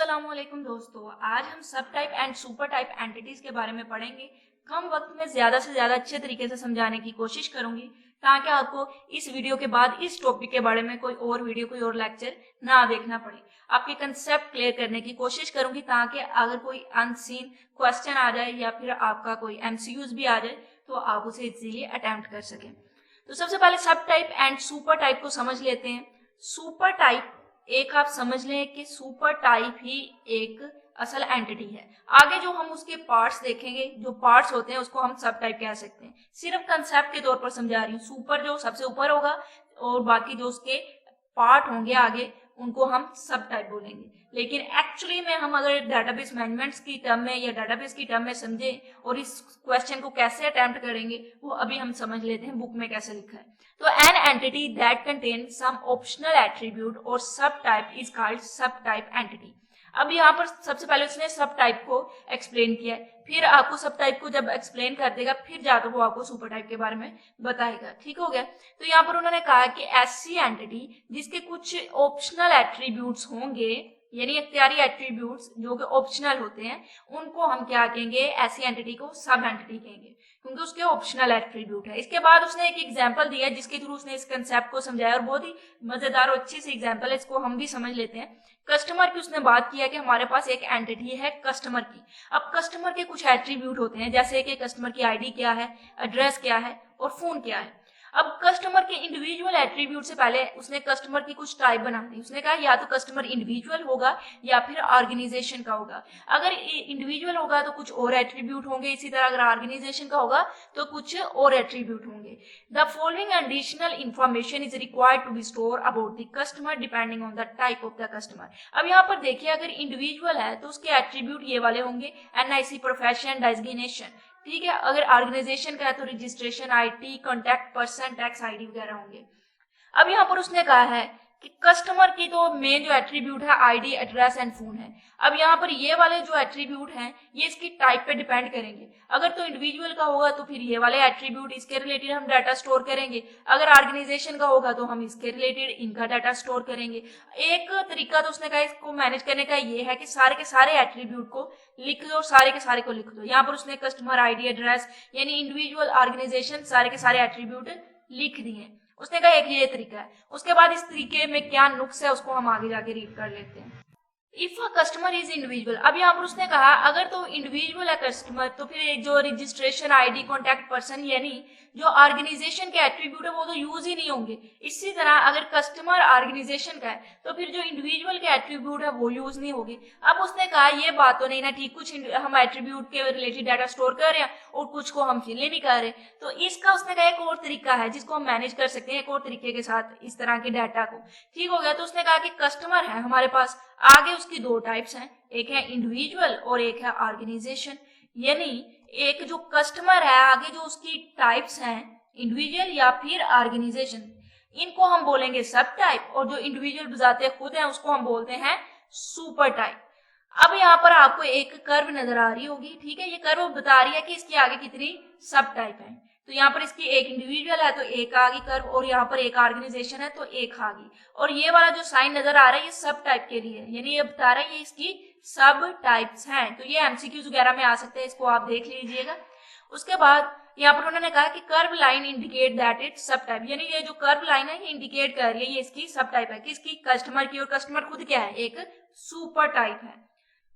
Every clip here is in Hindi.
अस्सलामुअलैकुम दोस्तों, आज हम सब type and super type entities के बारे में पढ़ेंगे। कम वक्त में ज्यादा से ज्यादा अच्छे तरीके से समझाने की कोशिश करूंगी ताकि आपको इस वीडियो के बाद इस टॉपिक के बारे में कोई और वीडियो कोई और लेक्चर ना देखना पड़े। आपके कंसेप्ट क्लियर करने की कोशिश करूंगी ताकि अगर कोई अनसीन क्वेश्चन आ जाए या फिर आपका कोई एमसीक्यूज भी आ जाए तो आप उसे इजीली अटेम्प्ट कर सकें। तो सबसे पहले सब टाइप एंड सुपर टाइप को समझ लेते हैं। सुपर टाइप एक आप समझ लें कि सुपर टाइप ही एक असल एंटिटी है। आगे जो हम उसके पार्ट्स देखेंगे, जो पार्ट्स होते हैं उसको हम सब टाइप कह सकते हैं। सिर्फ कंसेप्ट के तौर पर समझा रही हूँ। सुपर जो सबसे ऊपर होगा और बाकी जो उसके पार्ट होंगे आगे उनको हम सब टाइप बोलेंगे। लेकिन एक्चुअली में हम अगर डेटाबेस मैनेजमेंट की टर्म में या डेटाबेस की टर्म में समझें और इस क्वेश्चन को कैसे अटेम्प्ट करेंगे वो अभी हम समझ लेते हैं बुक में कैसे लिखा है। तो an entity that contain some optional attribute और subtype is called subtype entity. अब यहाँ पर सबसे पहले उसने सब टाइप को एक्सप्लेन किया है, फिर आपको सब टाइप को जब एक्सप्लेन कर देगा फिर जाकर वो आपको सुपर टाइप के बारे में बताएगा। ठीक हो गया। तो यहाँ पर उन्होंने कहा कि ऐसी एंटिटी जिसके कुछ ऑप्शनल एट्रीब्यूट्स होंगे, यानी इख्तियारी एट्रीब्यूट्स जो कि ऑप्शनल होते हैं, उनको हम क्या कहेंगे, ऐसी एंटिटी को सब एंटिटी कहेंगे क्योंकि उसके ऑप्शनल एट्रीब्यूट है। इसके बाद उसने एक एग्जांपल दिया जिसके थ्रू उसने इस कंसेप्ट को समझाया और बहुत ही मजेदार और अच्छी सी एग्जांपल है, इसको हम भी समझ लेते हैं। कस्टमर की उसने बात किया कि हमारे पास एक एंटिटी है कस्टमर की। अब कस्टमर के कुछ एट्रीब्यूट होते हैं जैसे कि कस्टमर की आईडी क्या है, एड्रेस क्या है और फोन क्या है। अब कस्टमर के इंडिविजुअल एट्रीब्यूट से पहले उसने कस्टमर की कुछ टाइप बना दी। उसने कहा या तो कस्टमर इंडिविजुअल होगा या फिर ऑर्गेनाइजेशन का होगा। अगर इंडिविजुअल होगा तो कुछ और एट्रीब्यूट होंगे, इसी तरह अगर ऑर्गेनाइजेशन का होगा तो कुछ और एट्रीब्यूट होंगे। The following additional information is required to be store about the customer depending on the type of the customer. अब यहाँ पर देखिए, अगर इंडिविजुअल है तो उसके एट्रीब्यूट ये वाले होंगे, एनआईसी, प्रोफेशन, डेजिग्नेशन। ठीक है। अगर ऑर्गेनाइजेशन का है तो registration, IT, contact person, tax ID वगैरह होंगे। अब यहाँ पर उसने कहा है कि कस्टमर की तो मेन जो एट्रीब्यूट है आईडी, एड्रेस एंड फोन है। अब यहाँ पर ये वाले जो एट्रीब्यूट हैं ये इसकी टाइप पे डिपेंड करेंगे। अगर तो इंडिविजुअल का होगा तो फिर ये वाले एट्रीब्यूट इसके रिलेटेड हम डाटा स्टोर करेंगे। अगर ऑर्गेनाइजेशन का होगा तो हम इसके रिलेटेड इनका डाटा स्टोर करेंगे। एक तरीका तो उसने कहा इसको मैनेज करने का ये है कि सारे के सारे एट्रीब्यूट को लिख दो, सारे के सारे को लिख दो। यहाँ पर उसने कस्टमर, आईडी, एड्रेस यानी इंडिविजुअल, ऑर्गेनाइजेशन, सारे के सारे एट्रीब्यूट लिख दिए। उसने कहा एक ये तरीका है। उसके बाद इस तरीके में क्या नुक्स है उसको हम आगे जाके रीड कर लेते हैं। If a customer is individual, अब यहाँ पर उसने कहा अगर तो इंडिविजुअल है कस्टमर तो फिर जो रजिस्ट्रेशन, आईडी, कॉन्टैक्ट पर्सन यानी जो ऑर्गेनाइजेशन के एट्रीब्यूट है वो तो यूज ही नहीं होंगे। इसी तरह अगर कस्टमर ऑर्गेनाइजेशन का है तो फिर जो इंडिविजुअल के एट्रीब्यूट है वो यूज नहीं होंगे। अब उसने कहा ये बात तो नहीं ना ठीक, कुछ हम एट्रीब्यूट के रिलेटेड डाटा स्टोर कर रहे हैं और कुछ को हम फिल नहीं कर रहे। तो इसका उसने कहा एक और तरीका है जिसको हम मैनेज कर सकते हैं एक और तरीके के साथ इस तरह के डाटा को। ठीक हो गया। तो उसने कहा कि कस्टमर है हमारे पास, आगे उसकी दो टाइप्स हैं, एक है इंडिविजुअल और एक है ऑर्गेनाइजेशन। यानी एक जो कस्टमर है आगे जो उसकी टाइप्स हैं इंडिविजुअल या फिर ऑर्गेनाइजेशन, इनको हम बोलेंगे सब टाइप और जो इंडिविजुअल बजाते खुद हैं उसको हम बोलते हैं सुपर टाइप। अब यहाँ पर आपको एक कर्व नजर आ रही होगी। ठीक है। ये कर्व बता रही है कि इसके आगे कितनी सब टाइप है। तो यहाँ पर इसकी एक इंडिविजुअल है तो एक आ गई कर्व और यहाँ पर एक ऑर्गेनाइजेशन है तो एक आ गई। और ये वाला जो साइन नजर आ रहा है ये सब टाइप के लिए, यानी ये बता रहा है ये इसकी सब टाइप्स हैं। तो ये एमसीक्यूज वगैरह में आ सकते हैं, इसको आप देख लीजिएगा। उसके बाद यहाँ पर उन्होंने कहा कि curve line indicate that it सब टाइप, यानी ये जो कर्व लाइन है ये इंडिकेट कर रही है ये इसकी सब टाइप है। किसकी? कस्टमर की। और कस्टमर खुद क्या है? एक सुपर टाइप है।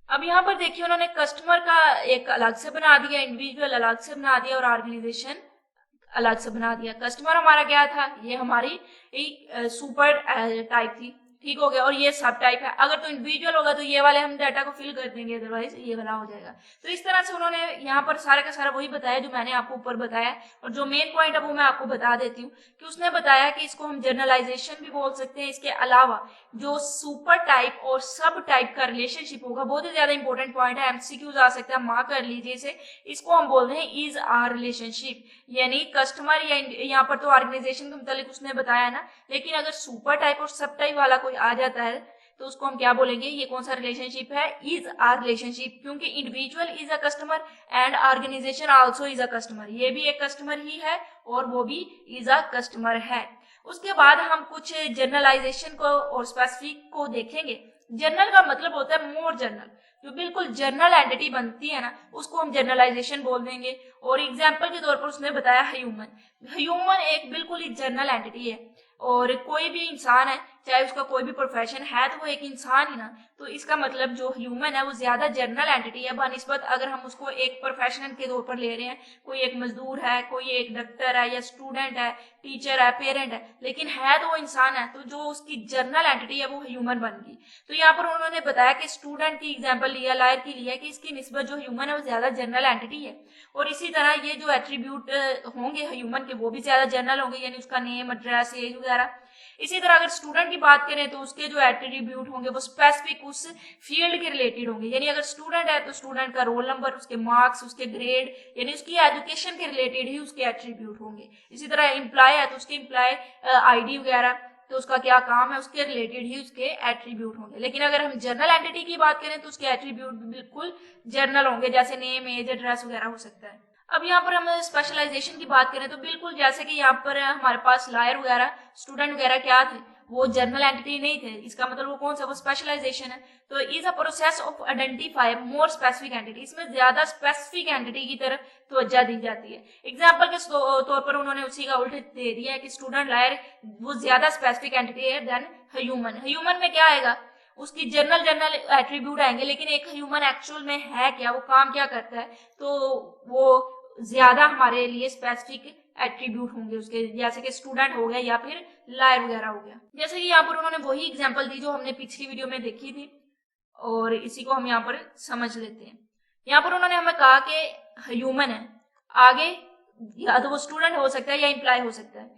अब यहाँ पर देखिए उन्होंने कस्टमर का एक अलग से बना दिया, इंडिविजुअल अलग से बना दिया और ऑर्गेनाइजेशन अलग से बना दिया। कस्टमर हमारा क्या था? ये हमारी सुपर टाइप थी। ठीक हो गया। और ये सब टाइप है। अगर तो इंडिविजुअल होगा तो ये वाले हम डाटा को फिल कर देंगे, अदरवाइज ये वाला हो जाएगा। तो इस तरह से उन्होंने यहाँ पर सारा का सारा वही बताया जो मैंने आपको ऊपर बताया। और जो मेन पॉइंट है वो मैं आपको बता देती हूँ कि उसने बताया कि इसको हम जनरलाइजेशन भी बोल सकते हैं। इसके अलावा जो सुपर टाइप और सब टाइप का रिलेशनशिप होगा, बहुत ही ज्यादा इंपॉर्टेंट पॉइंट है, एमसीक्यूज आ सकता है, मार्क कर लीजिए इसे। इसको हम बोलते हैं इज आर रिलेशनशिप, यानी कस्टमर या यहाँ पर तो ऑर्गेनाइजेशन के मुतालिक उसने बताया ना, लेकिन अगर सुपर टाइप और सब टाइप वाला कोई आ जाता है तो उसको हम क्या बोलेंगे? ये कौन सा रिलेशनशिप है? इज आर रिलेशनशिप, क्योंकि individual is a customer and organisation also is a customer. ये भी एक कस्टमर ही है और वो भी इज अ कस्टमर है। उसके बाद हम कुछ जनरलाइजेशन को और स्पेसिफिक को देखेंगे। जर्नल का मतलब होता है मोर जनरल, जो बिल्कुल जनरल एंटिटी बनती है ना उसको हम जनरलाइजेशन बोल देंगे। और एग्जाम्पल के तौर पर उसने बताया ह्यूमन। ह्यूमन एक बिल्कुल ही जनरल एंटिटी है, और कोई भी इंसान है चाहे उसका कोई भी प्रोफेशन है तो वो एक इंसान ही ना, तो इसका मतलब जो ह्यूमन है वो ज्यादा जनरल एंटिटी है बनिस्बत अगर हम उसको एक प्रोफेशन के तौर पर ले रहे हैं। कोई एक मजदूर है, कोई एक डॉक्टर है, या स्टूडेंट है, टीचर है, पेरेंट है, लेकिन है तो वो इंसान है, तो जो उसकी जनरल एंटिटी है वो ह्यूमन बन गई। तो यहाँ पर उन्होंने बताया कि स्टूडेंट की एग्जाम्पल लिया, लायर की लिया, कि इसकी निस्बत जो ह्यूमन है वो ज्यादा जनरल एंटिटी है। और इसी तरह ये जो एट्रीब्यूट होंगे ह्यूमन के वो भी ज्यादा जनरल होंगे, यानी उसका नेम, एड्रेस, एज वगैरह। इसी तरह अगर स्टूडेंट की बात करें तो उसके जो एट्रीब्यूट होंगे वो स्पेसिफिक उस फील्ड के रिलेटेड होंगे, यानी अगर स्टूडेंट है तो स्टूडेंट का रोल नंबर, उसके मार्क्स, उसके ग्रेड, यानी उसकी एजुकेशन के रिलेटेड ही उसके एट्रीब्यूट होंगे। इसी तरह एम्प्लॉय है तो उसके एम्प्लॉय आईडी वगैरह, तो उसका क्या काम है उसके रिलेटेड ही उसके एट्रीब्यूट होंगे। लेकिन अगर हम जनरल एंटिटी की बात करें तो उसके एट्रीब्यूट बिल्कुल जनरल होंगे, जैसे नेम, एज, एड्रेस वगैरह हो सकता है। अब यहाँ पर हम स्पेशलाइजेशन की बात करें तो बिल्कुल जैसे कि यहाँ पर हमारे पास लायर वगैरह, स्टूडेंट वगैरह क्या थे, वो जनरल एंटिटी नहीं थे, इसका मतलब वो कौन सा, वो स्पेशलाइजेशन है। तो is a process of identify more specific entity, इसमें ज्यादा स्पेसिफिक एंटिटी की तरफ तवज्जो दी जाती है। एग्जाम्पल के तौर पर उन्होंने उसी का उल्टा दे दिया है कि स्टूडेंट लायर वो ज्यादा स्पेसिफिक एंटिटी है देन ह्यूमन। ह्यूमन में क्या आएगा, उसकी जनरल एट्रीब्यूट आएंगे, लेकिन एक ह्यूमन एक्चुअल में है क्या, वो काम क्या करता है, तो वो ज्यादा हमारे लिए स्पेसिफिक एट्रीब्यूट होंगे उसके, जैसे कि स्टूडेंट हो गया या फिर लायर वगैरह हो गया। जैसे कि यहाँ पर उन्होंने वही एग्जांपल दी जो हमने पिछली वीडियो में देखी थी, और इसी को हम यहाँ पर समझ लेते हैं। यहाँ पर उन्होंने हमें कहा कि ह्यूमन है, आगे या तो वो स्टूडेंट हो सकता है या एम्प्लॉय हो सकता है,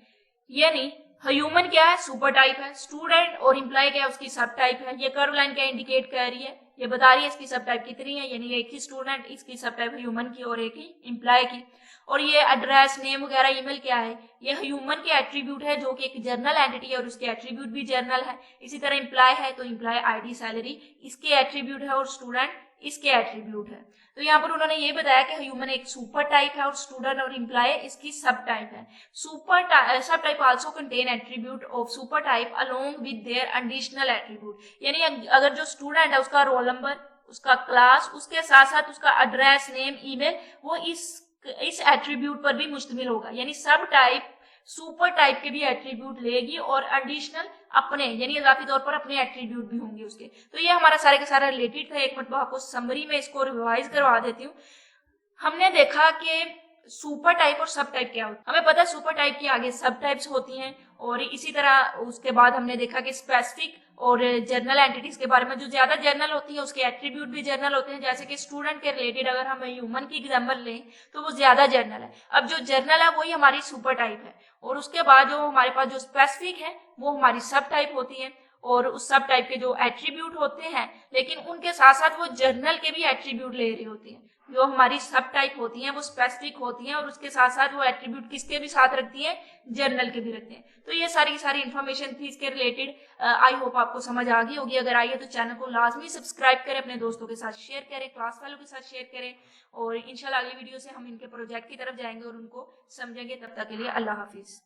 यानी ह्यूमन क्या है, सुपर टाइप है, स्टूडेंट और एम्प्लॉय क्या है, उसकी सब टाइप है। ये कर्व लाइन क्या इंडिकेट कर रही है, ये बता रही है इसकी सब टाइप कितनी है, यानी एक ही स्टूडेंट, इसकी सब टाइप ह्यूमन की और एक ही एम्प्लॉय की। और ये एड्रेस, नेम वगैरह, ईमेल क्या है, ये ह्यूमन के एट्रीब्यूट है जो कि एक जनरल एंटिटी है और उसके एट्रीब्यूट भी जनरल है। इसी तरह एम्प्लॉय है तो एम्प्लॉय आईडी, सैलरी इसके एट्रीब्यूट है, और स्टूडेंट इसके एट्रीब्यूट है। तो यहाँ पर उन्होंने ये बताया कि ह्यूमन एक सुपर टाइप है और स्टूडेंट और एम्प्लॉय इसकी सब टाइप है। सब type also contain attribute of super type along with their additional attribute, यानी अगर जो स्टूडेंट है उसका रोल नंबर, उसका क्लास, उसके साथ साथ उसका एड्रेस, नेम, ईमेल, वो इस एट्रीब्यूट पर भी मुश्तमिल होगा, यानी सब टाइप सुपर टाइप के भी एट्रीब्यूट लेगी और एडिशनल अपने यानी इजाफी तौर पर अपने एट्रीब्यूट भी होंगे उसके। तो ये हमारा सारे का सारा रिलेटेड था। एक मतलब आपको समरी में इसको रिवाइज करवा देती हूँ। हमने देखा कि सुपर टाइप और सब टाइप क्या होता है, हमें पता है सुपर टाइप के आगे सब टाइप्स होती हैं, और इसी तरह उसके बाद हमने देखा कि स्पेसिफिक और जनरल एंटिटीज के बारे में, जो ज्यादा जनरल होती है उसके एट्रीब्यूट भी जनरल होते हैं, जैसे कि स्टूडेंट के रिलेटेड अगर हम ह्यूमन की एग्जांपल लें तो वो ज्यादा जनरल है। अब जो जनरल है वही हमारी सुपर टाइप है, और उसके बाद जो हमारे पास जो स्पेसिफिक है वो हमारी सब टाइप होती है, और उस सब टाइप के जो एट्रीब्यूट होते हैं, लेकिन उनके साथ साथ वो जनरल के भी एट्रीब्यूट ले रही होती है। जो हमारी सब टाइप होती हैं वो स्पेसिफिक होती हैं, और उसके साथ साथ वो एट्रीब्यूट किसके भी साथ रखती हैं, जनरल के भी रखते हैं। तो ये सारी इन्फॉर्मेशन थी इसके रिलेटेड। आई होप आपको समझ आ गई होगी। अगर आई है तो चैनल को लाजमी सब्सक्राइब करें, अपने दोस्तों के साथ शेयर करें, क्लास वालों के साथ शेयर करें, और इंशाल्लाह अगली वीडियो से हम इनके प्रोजेक्ट की तरफ जाएंगे और उनको समझेंगे। तब तक के लिए अल्लाह हाफिज।